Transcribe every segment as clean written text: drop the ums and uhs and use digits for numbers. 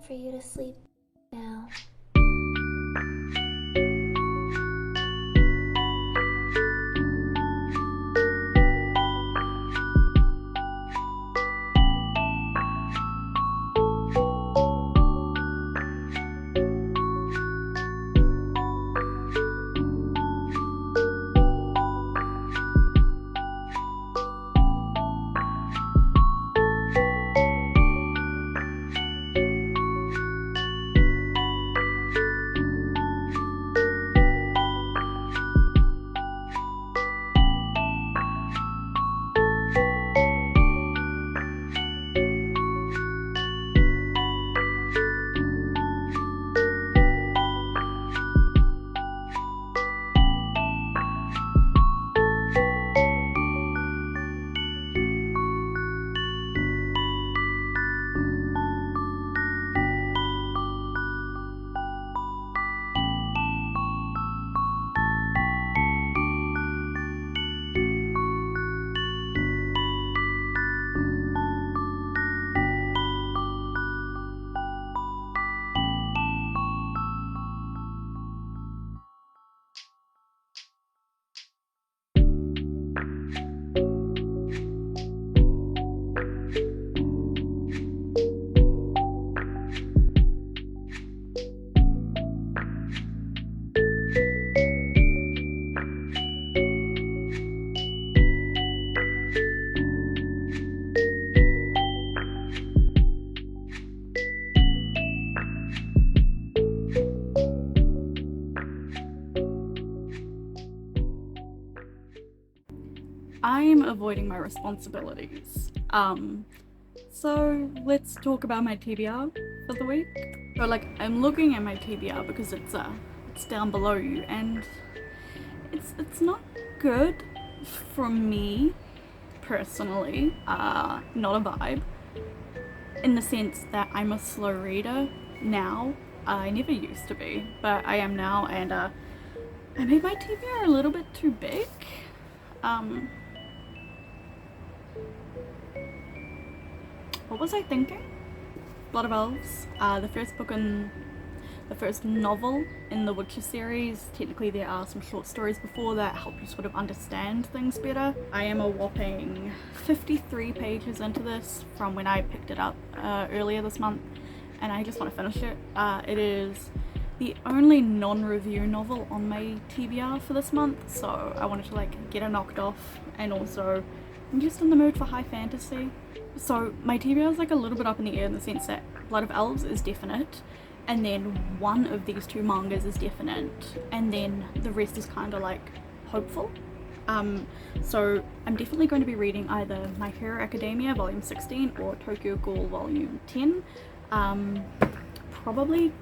for you to sleep now. I'm avoiding my responsibilities. So let's talk about my TBR for the week. So like I'm looking at my TBR because it's down below you, and it's not good for me personally. Not a vibe. In the sense that I'm a slow reader now. I never used to be, but I am now, and I made my TBR a little bit too big. What was I thinking? Blood of Elves, the first book in the first novel in the Witcher series. Technically there are some short stories before that help you sort of understand things better. I am a whopping 53 pages into this from when I picked it up earlier this month, and I just want to finish it. It is the only non-review novel on my TBR for this month, so I wanted to like get it knocked off, and also I'm just in the mood for high fantasy. So my TBR is like a little bit up in the air in the sense that Blood of Elves is definite, and then one of these two mangas is definite, and then the rest is kind of like hopeful. So I'm definitely going to be reading either My Hero Academia Volume 16 or Tokyo Ghoul Volume 10. Probably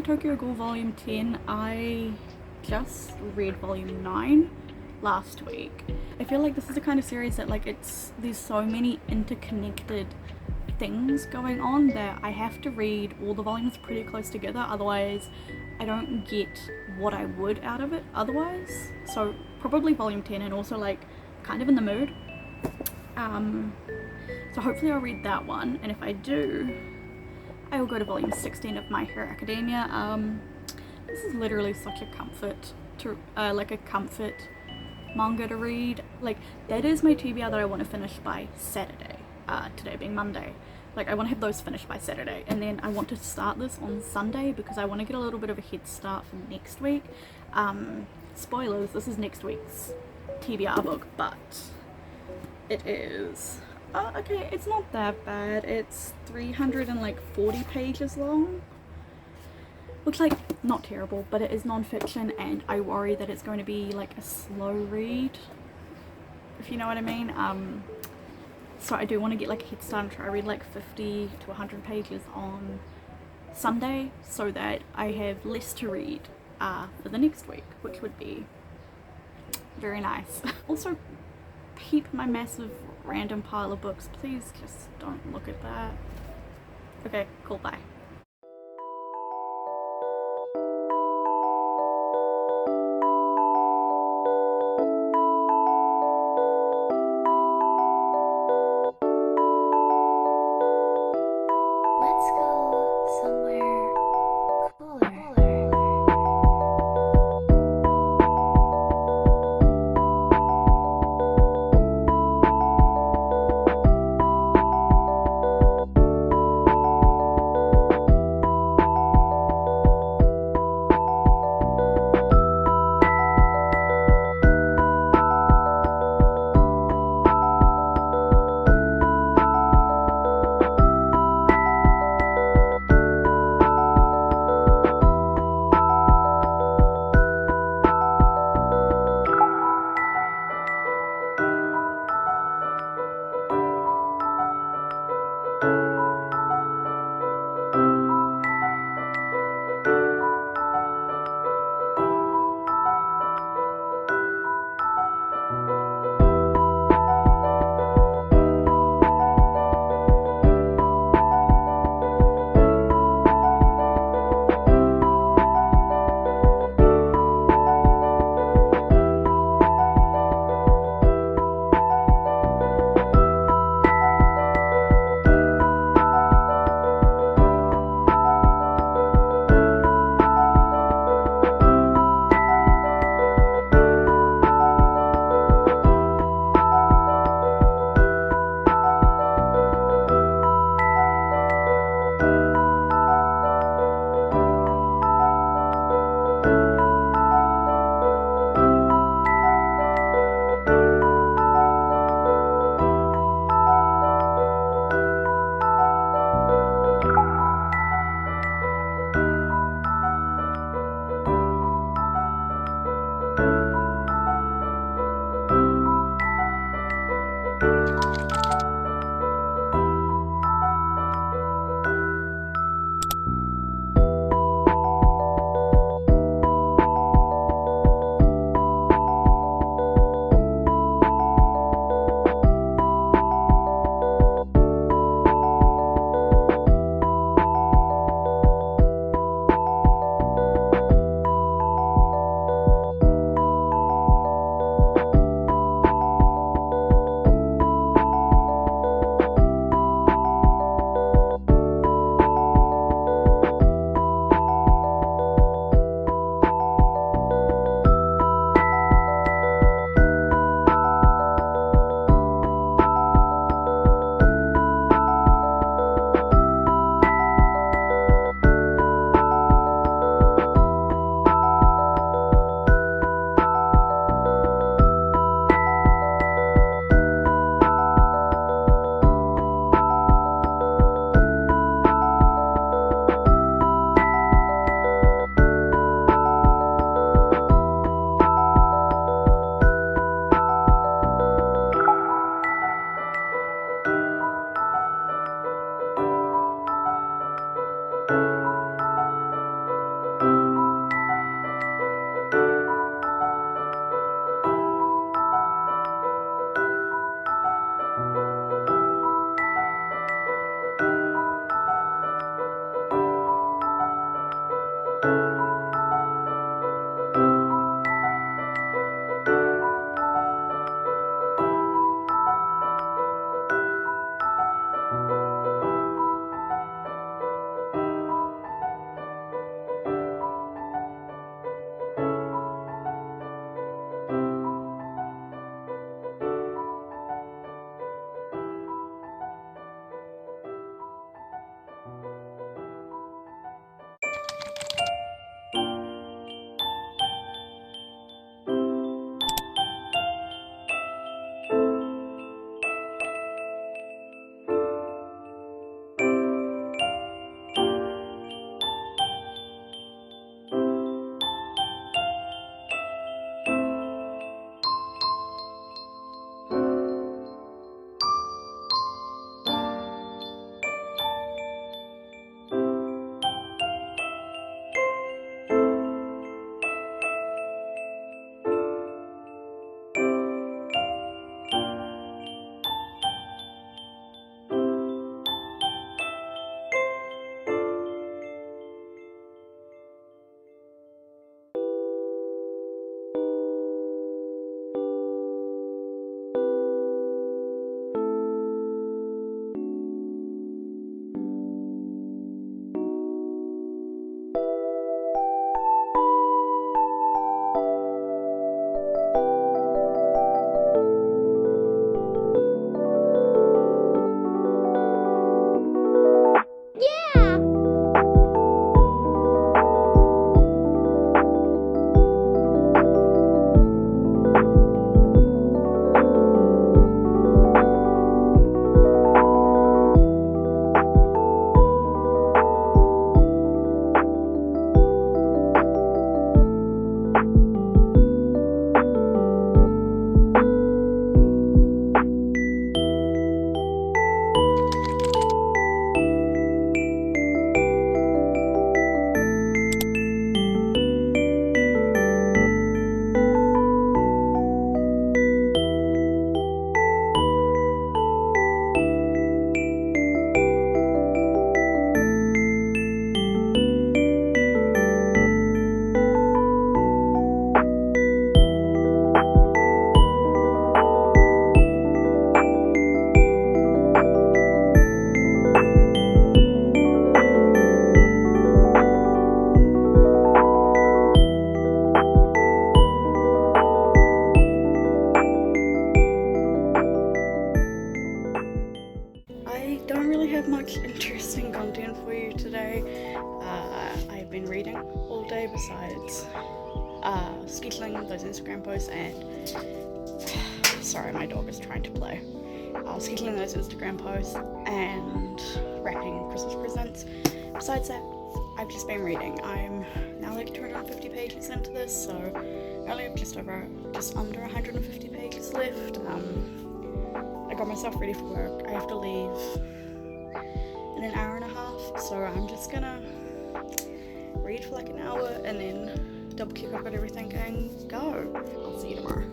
Tokyo Ghoul Volume 10. I just read Volume 9 last week. I feel like this is the kind of series that like there's so many interconnected things going on that I have to read all the volumes pretty close together, otherwise I don't get what I would out of it otherwise. So probably Volume 10, and also like kind of in the mood. So hopefully I'll read that one, and if I do, I will go to Volume 16 of My Hero Academia. This is literally such a comfort manga to read. Like, that is my TBR that I want to finish by Saturday, today being Monday. Like, I want to have those finished by Saturday, and then I want to start this on Sunday because I want to get a little bit of a head start for next week. Spoilers, this is next week's TBR book, but it is okay, it's not that bad. It's 340 pages long, which, like, not terrible, but it is non-fiction, and I worry that it's going to be like a slow read, if you know what I mean. So I do want to get like a head start and try to read like 50 to 100 pages on Sunday so that I have less to read for the next week, which would be very nice. Also, peep my massive random pile of books. Please just don't look at that. Okay, cool, bye. besides scheduling those Instagram posts and sorry, my dog is trying to play. Scheduling those Instagram posts and wrapping Christmas presents. Besides that, I've just been reading. I'm now like 250 pages into this, so I only have just under 150 pages left. I got myself ready for work. I have to leave in an hour and a half, so I'm just gonna read for like an hour and then double check I've got everything and go. I'll see you tomorrow.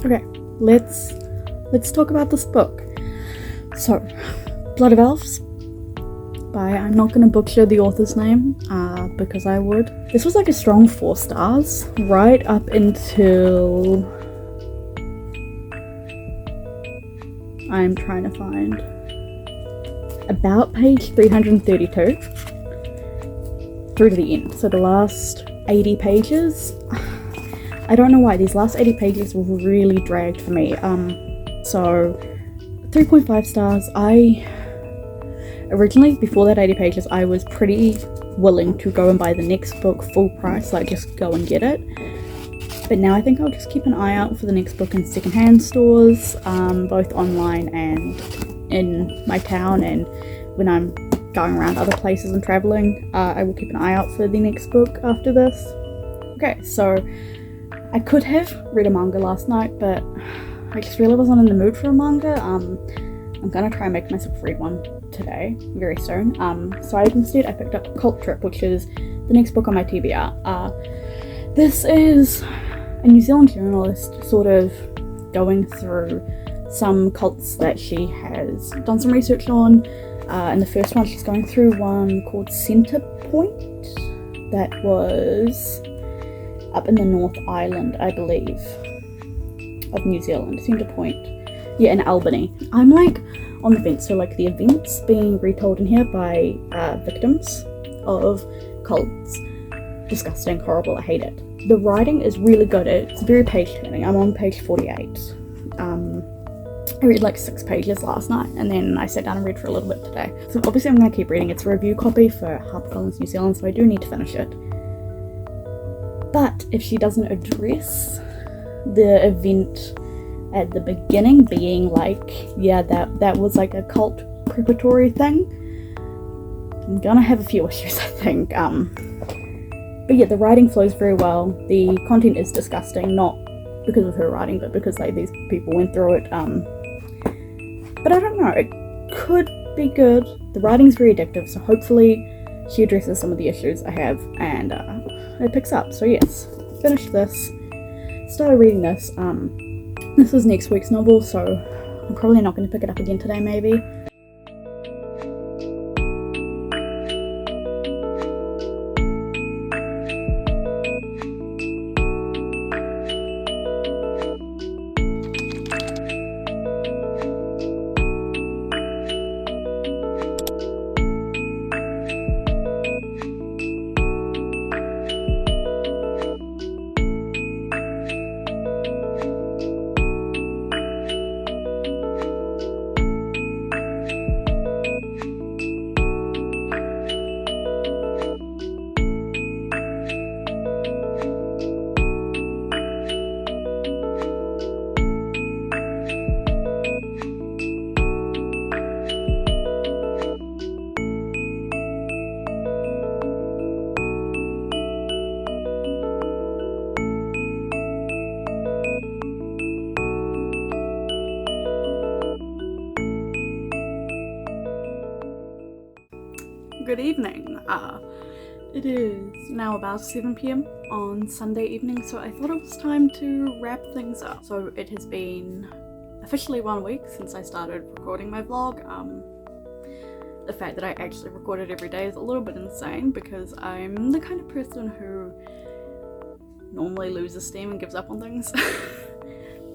Okay, let's talk about this book. So, Blood of Elves by, I'm not going to butcher the author's name because I would. This was like a strong 4 stars right up until I'm trying to find about page 332. through to the end. So the last 80 pages, I don't know why, these last 80 pages were really dragged for me. So 3.5 stars. I originally, before that 80 pages, I was pretty willing to go and buy the next book full price, like just go and get it. But now I think I'll just keep an eye out for the next book in secondhand stores, both online and in my town, and when I'm going around other places and traveling, I will keep an eye out for the next book after this. Okay, so I could have read a manga last night, but I just really wasn't in the mood for a manga. I'm gonna try and make myself read one today, very soon. So instead I picked up Cult Trip, which is the next book on my TBR. This is a New Zealand journalist sort of going through some cults that she has done some research on. And the first one, she's going through one called Centre Point that was up in the North Island, I believe, of New Zealand. Centre Point, yeah, in Albany. I'm like on the fence, so like the events being retold in here by victims of cults, disgusting, horrible, I hate it. The writing is really good, it's very page turning. I'm on page 48. I read like 6 pages last night, and then I sat down and read for a little bit today. So obviously I'm going to keep reading. It's a review copy for HarperCollins New Zealand, so I do need to finish it. But if she doesn't address the event at the beginning being like, yeah, that was like a cult preparatory thing, I'm gonna have a few issues, I think. But yeah, the writing flows very well. The content is disgusting, not because of her writing, but because like these people went through it. But I don't know, it could be good. The writing's very addictive, so hopefully she addresses some of the issues I have and it picks up. So yes, finished this, started reading this. This is next week's novel, so I'm probably not going to pick it up again today, maybe. Good evening. It is now about 7 p.m. on Sunday evening, so I thought it was time to wrap things up. So it has been officially 1 week since I started recording my vlog. The fact that I actually record it every day is a little bit insane because I'm the kind of person who normally loses steam and gives up on things.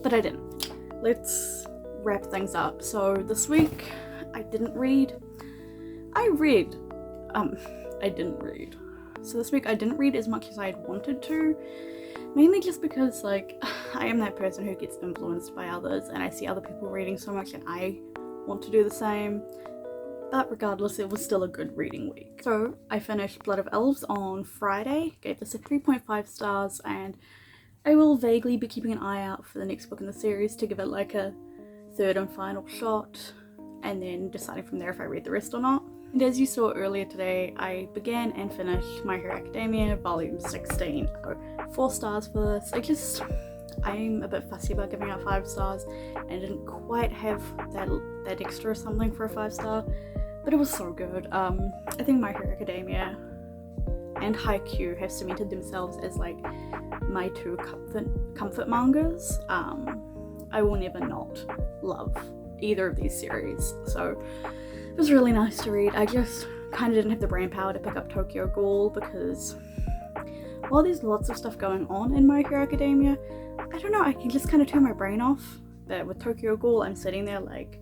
But I didn't. Let's wrap things up. So this week I didn't read. I didn't read. So this week I didn't read as much as I had wanted to, mainly just because like I am that person who gets influenced by others and I see other people reading so much and I want to do the same. But regardless, it was still a good reading week. So I finished Blood of Elves on Friday, gave this a 3.5 stars, and I will vaguely be keeping an eye out for the next book in the series to give it like a third and final shot, and then deciding from there if I read the rest or not. And as you saw earlier today, I began and finished My Hero Academia volume 16. 4 stars for this. I'm a bit fussy about giving out 5 stars and I didn't quite have that extra something for a 5-star, but it was so good. I think My Hero Academia and Haikyuu have cemented themselves as like my 2 comfort mangas. I will never not love either of these series, so it was really nice to read. I just kind of didn't have the brain power to pick up Tokyo Ghoul because while there's lots of stuff going on in My Hero Academia, I don't know, I can just kind of turn my brain off. But with Tokyo Ghoul, I'm sitting there like,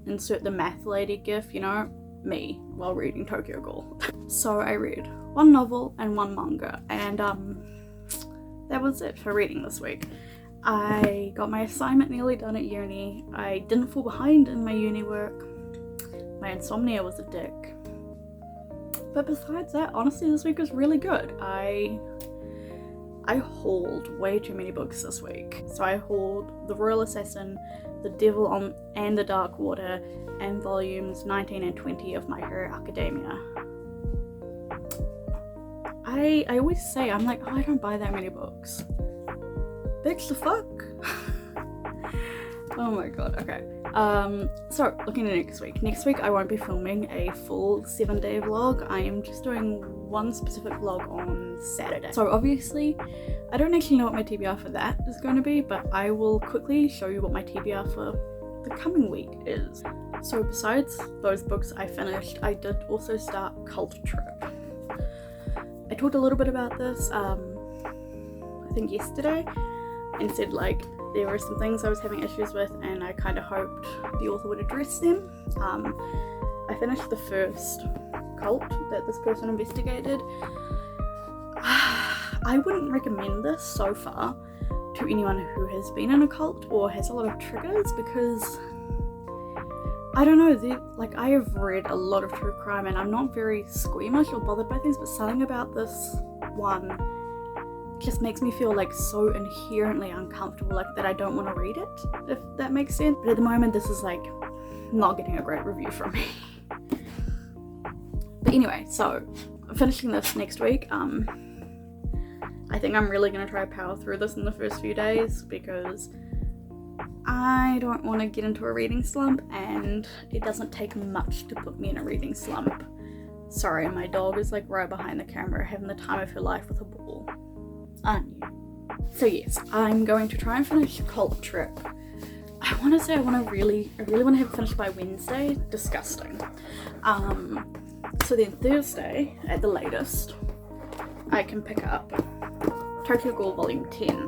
insert the math lady gif, you know, me while reading Tokyo Ghoul. So I read one novel and one manga, and that was it for reading this week. I got my assignment nearly done at uni. I didn't fall behind in my uni work. My insomnia was a dick. But besides that, honestly, this week was really good. I hauled way too many books this week. So I hauled The Royal Assassin, The Devil and the Dark Water, and volumes 19 and 20 of My Hero Academia. I always say, I'm like, oh, I don't buy that many books. Bitch, the fuck? Oh my god, okay. So looking at next week. Next week I won't be filming a full 7-day vlog. I am just doing one specific vlog on Saturday. So obviously, I don't actually know what my TBR for that is going to be, but I will quickly show you what my TBR for the coming week is. So besides those books I finished, I did also start Cult Trip. I talked a little bit about this, I think yesterday, and said like, there were some things I was having issues with and I kind of hoped the author would address them. I finished the first cult that this person investigated. I wouldn't recommend this so far to anyone who has been in a cult or has a lot of triggers, because I don't know, like I have read a lot of true crime and I'm not very squeamish or bothered by things, but something about this one just makes me feel like so inherently uncomfortable, like that I don't want to read it, if that makes sense. But at the moment this is like not getting a great review from me. But anyway, so I'm finishing this next week. I think I'm really going to try to power through this in the first few days because I don't want to get into a reading slump, and it doesn't take much to put me in a reading slump. Sorry, my dog is like right behind the camera having the time of her life with a ball. Aren't you? So yes, I'm going to try and finish Cult Trip. I want to say I really want to have it finished by Wednesday. Disgusting. So then Thursday, at the latest, I can pick up Tokyo Ghoul Volume 10.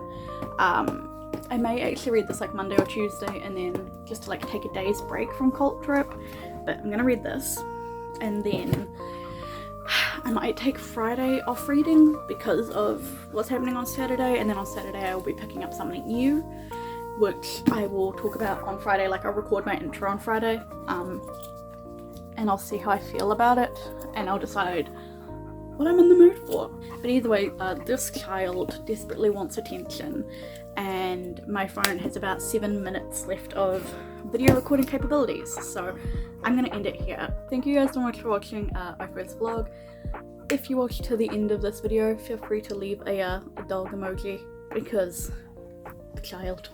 I may actually read this like Monday or Tuesday and then just to like take a day's break from Cult Trip, but I'm gonna read this and then I might take Friday off reading because of what's happening on Saturday, and then on Saturday I will be picking up something new, which I will talk about on Friday. Like I'll record my intro on Friday, and I'll see how I feel about it, and I'll decide what I'm in the mood for. But either way, this child desperately wants attention, and my phone has about 7 minutes left of video recording capabilities, so I'm gonna end it here. Thank you guys so much for watching my first vlog. If you watched to the end of this video, feel free to leave a dog emoji, because the child.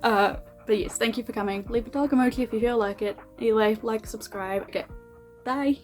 But yes, thank you for coming. Leave a dog emoji if you feel like it. Anyway, like, subscribe. Okay, bye.